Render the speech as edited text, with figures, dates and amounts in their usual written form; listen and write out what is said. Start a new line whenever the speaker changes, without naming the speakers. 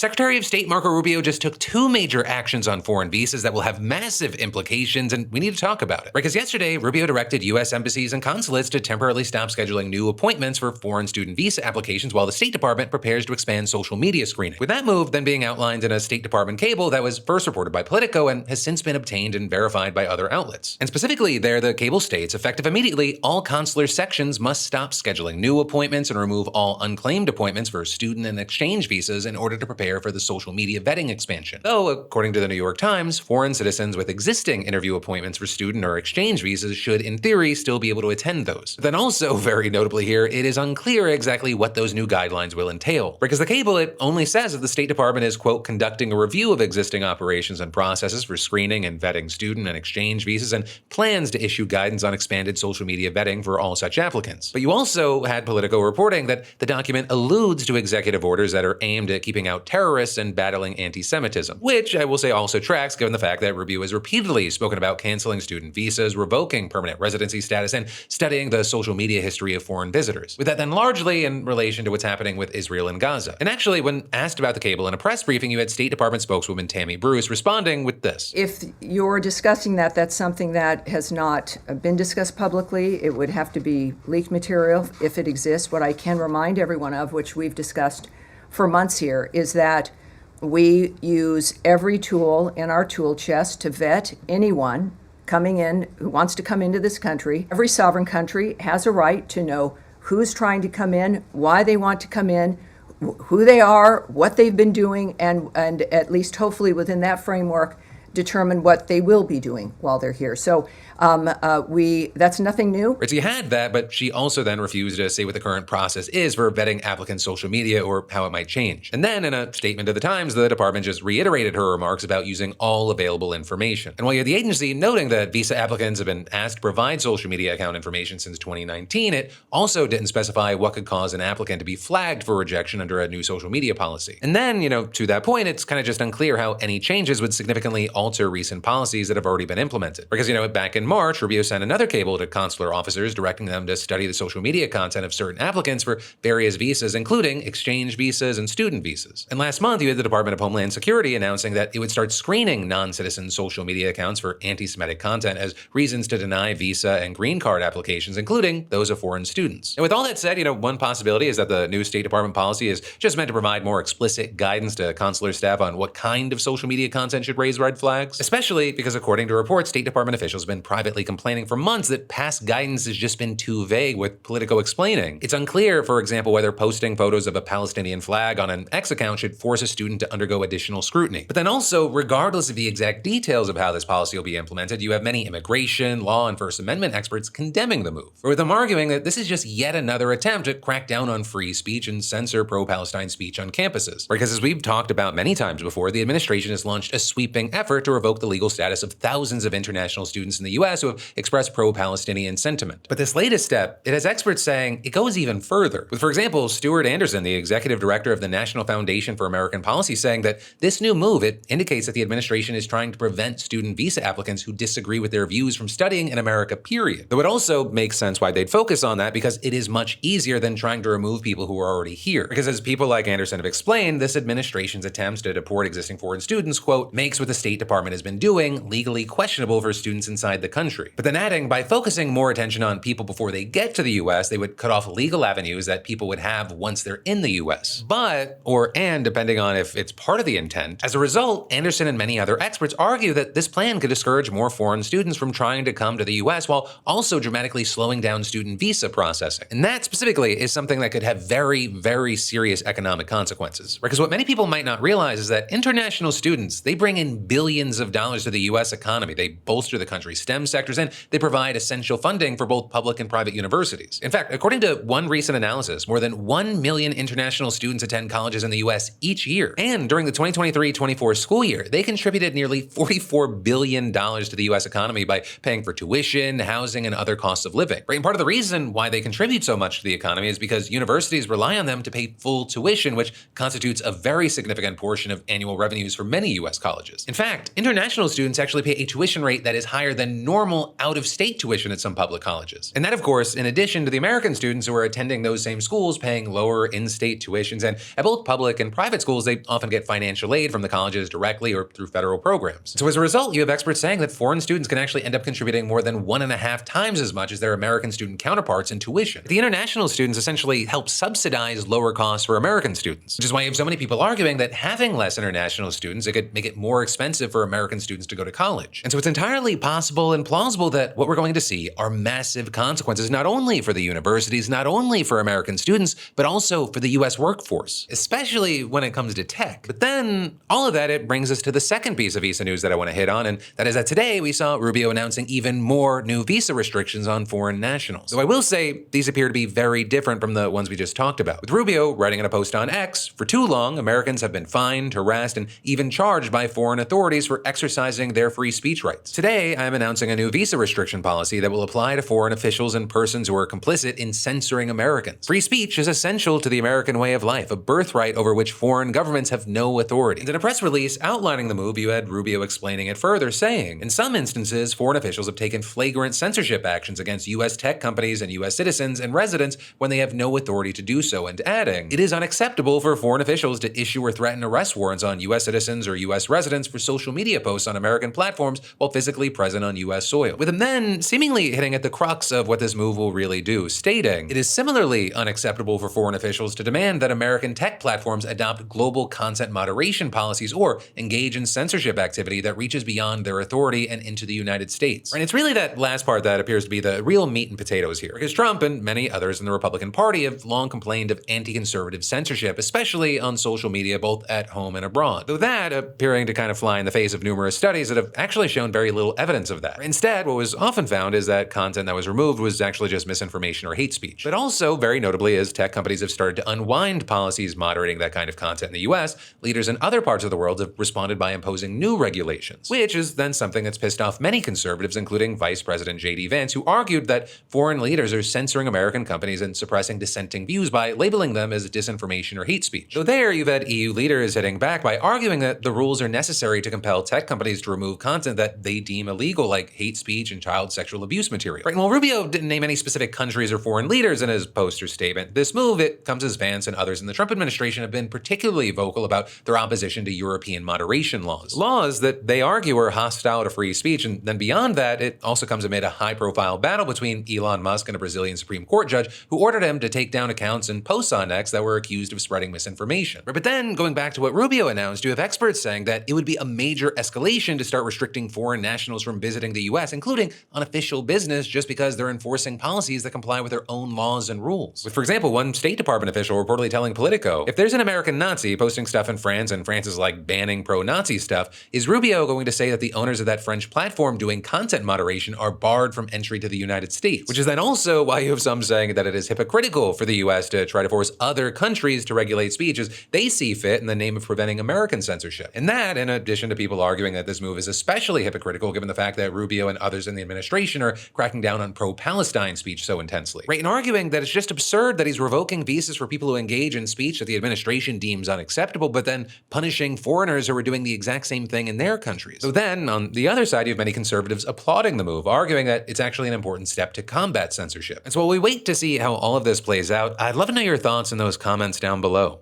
Secretary of State Marco Rubio just took two major actions on foreign visas that will have massive implications, and we need to talk about it. Because yesterday, Rubio directed U.S. embassies and consulates to temporarily stop scheduling new appointments for foreign student visa applications while the State Department prepares to expand social media screening. With that move then being outlined in a State Department cable that was first reported by Politico and has since been obtained and verified by other outlets. And specifically there, the cable states, effective immediately, all consular sections must stop scheduling new appointments and remove all unclaimed appointments for student and exchange visas in order to prepare for the social media vetting expansion. Though, according to the New York Times, foreign citizens with existing interview appointments for student or exchange visas should, in theory, still be able to attend those. Then also, very notably here, it is unclear exactly what those new guidelines will entail. Because the cable, it only says that the State Department is, quote, conducting a review of existing operations and processes for screening and vetting student and exchange visas and plans to issue guidance on expanded social media vetting for all such applicants. But you also had Politico reporting that the document alludes to executive orders that are aimed at keeping out terrorists and battling antisemitism, which I will say also tracks given the fact that Rubio has repeatedly spoken about canceling student visas, revoking permanent residency status, and studying the social media history of foreign visitors. With that then largely in relation to what's happening with Israel and Gaza. And actually, when asked about the cable in a press briefing, you had State Department spokeswoman Tammy Bruce responding with this.
If you're discussing that, that's something that has not been discussed publicly. It would have to be leaked material if it exists. What I can remind everyone of, which we've discussed for months here, is that we use every tool in our tool chest to vet anyone coming in who wants to come into this country. Every sovereign country has a right to know who's trying to come in, why they want to come in, who they are, what they've been doing, and at least hopefully within that framework, determine what they will be doing while they're here. So that's nothing new.
Right, so you had that, but she also then refused to say what the current process is for vetting applicants' social media or how it might change. And then in a statement to the Times, the department just reiterated her remarks about using all available information. And while you had the agency noting that visa applicants have been asked to provide social media account information since 2019, it also didn't specify what could cause an applicant to be flagged for rejection under a new social media policy. And then, to that point, it's kind of just unclear how any changes would significantly alter recent policies that have already been implemented. Because, back in March, Rubio sent another cable to consular officers directing them to study the social media content of certain applicants for various visas, including exchange visas and student visas. And last month, you had the Department of Homeland Security announcing that it would start screening non-citizen social media accounts for anti-Semitic content as reasons to deny visa and green card applications, including those of foreign students. And with all that said, one possibility is that the new State Department policy is just meant to provide more explicit guidance to consular staff on what kind of social media content should raise red flags, especially because according to reports, State Department officials have been privately complaining for months that past guidance has just been too vague, with Politico explaining. It's unclear, for example, whether posting photos of a Palestinian flag on an X account should force a student to undergo additional scrutiny. But then also, regardless of the exact details of how this policy will be implemented, you have many immigration, law, and First Amendment experts condemning the move, or with them arguing that this is just yet another attempt to crack down on free speech and censor pro-Palestine speech on campuses. Because as we've talked about many times before, the administration has launched a sweeping effort to revoke the legal status of thousands of international students in the U.S. who have expressed pro-Palestinian sentiment. But this latest step, it has experts saying it goes even further. With, for example, Stuart Anderson, the executive director of the National Foundation for American Policy, saying that this new move, it indicates that the administration is trying to prevent student visa applicants who disagree with their views from studying in America, period. Though it also makes sense why they'd focus on that, because it is much easier than trying to remove people who are already here. Because as people like Anderson have explained, this administration's attempts to deport existing foreign students, quote, makes what the State Department has been doing legally questionable for students inside the country. But then adding, by focusing more attention on people before they get to the U.S., they would cut off legal avenues that people would have once they're in the U.S. And depending on if it's part of the intent, as a result, Anderson and many other experts argue that this plan could discourage more foreign students from trying to come to the U.S. while also dramatically slowing down student visa processing. And that specifically is something that could have very, very serious economic consequences. Because what many people might not realize is that international students, they bring in billions of dollars to the U.S. economy. They bolster the country's STEM sectors, and they provide essential funding for both public and private universities. In fact, according to one recent analysis, more than 1 million international students attend colleges in the U.S. each year. And during the 2023-24 school year, they contributed nearly $44 billion to the U.S. economy by paying for tuition, housing, and other costs of living. Right? And part of the reason why they contribute so much to the economy is because universities rely on them to pay full tuition, which constitutes a very significant portion of annual revenues for many U.S. colleges. In fact, fact, international students actually pay a tuition rate that is higher than normal out-of-state tuition at some public colleges. And that, of course, in addition to the American students who are attending those same schools paying lower in-state tuitions. And at both public and private schools, they often get financial aid from the colleges directly or through federal programs. So as a result, you have experts saying that foreign students can actually end up contributing more than 1.5 times as much as their American student counterparts in tuition. The international students essentially help subsidize lower costs for American students, which is why you have so many people arguing that having less international students, it could make it more expensive for American students to go to college. And so it's entirely possible and plausible that what we're going to see are massive consequences, not only for the universities, not only for American students, but also for the US workforce, especially when it comes to tech. But then all of that, it brings us to the second piece of visa news that I want to hit on, and that is that today we saw Rubio announcing even more new visa restrictions on foreign nationals. So I will say these appear to be very different from the ones we just talked about. With Rubio writing in a post on X, for too long, Americans have been fined, harassed, and even charged by foreign authorities for exercising their free speech rights. Today, I am announcing a new visa restriction policy that will apply to foreign officials and persons who are complicit in censoring Americans. Free speech is essential to the American way of life, a birthright over which foreign governments have no authority. And in a press release outlining the move, you had Rubio explaining it further, saying, in some instances, foreign officials have taken flagrant censorship actions against U.S. tech companies and U.S. citizens and residents when they have no authority to do so, and adding, it is unacceptable for foreign officials to issue or threaten arrest warrants on U.S. citizens or U.S. residents for social media posts on American platforms while physically present on U.S. soil. With him then seemingly hitting at the crux of what this move will really do, stating, it is similarly unacceptable for foreign officials to demand that American tech platforms adopt global content moderation policies or engage in censorship activity that reaches beyond their authority and into the United States. And it's really that last part that appears to be the real meat and potatoes here, because Trump and many others in the Republican Party have long complained of anti-conservative censorship, especially on social media, both at home and abroad. Though that appearing to kind of fly in the face of numerous studies that have actually shown very little evidence of that. Instead, what was often found is that content that was removed was actually just misinformation or hate speech. But also, very notably, as tech companies have started to unwind policies moderating that kind of content in the US, leaders in other parts of the world have responded by imposing new regulations, which is then something that's pissed off many conservatives, including Vice President J.D. Vance, who argued that foreign leaders are censoring American companies and suppressing dissenting views by labeling them as disinformation or hate speech. So there, you've had EU leaders hitting back by arguing that the rules are necessary to compel tech companies to remove content that they deem illegal, like hate speech and child sexual abuse material. Right, and while Rubio didn't name any specific countries or foreign leaders in his post or statement, this move, it comes as Vance and others in the Trump administration have been particularly vocal about their opposition to European moderation laws. Laws that they argue are hostile to free speech, and then beyond that, it also comes amid a high-profile battle between Elon Musk and a Brazilian Supreme Court judge who ordered him to take down accounts and posts on X that were accused of spreading misinformation. But then, going back to what Rubio announced, you have experts saying that it would be a major escalation to start restricting foreign nationals from visiting the US, including on official business, just because they're enforcing policies that comply with their own laws and rules. With, for example, one State Department official reportedly telling Politico, if there's an American Nazi posting stuff in France and France is like banning pro-Nazi stuff, is Rubio going to say that the owners of that French platform doing content moderation are barred from entry to the United States? Which is then also why you have some saying that it is hypocritical for the US to try to force other countries to regulate speech as they see fit in the name of preventing American censorship. And that, in addition to people arguing that this move is especially hypocritical given the fact that Rubio and others in the administration are cracking down on pro-Palestine speech so intensely. Right, and arguing that it's just absurd that he's revoking visas for people who engage in speech that the administration deems unacceptable, but then punishing foreigners who are doing the exact same thing in their countries. So then, on the other side, you have many conservatives applauding the move, arguing that it's actually an important step to combat censorship. And so while we wait to see how all of this plays out, I'd love to know your thoughts in those comments down below.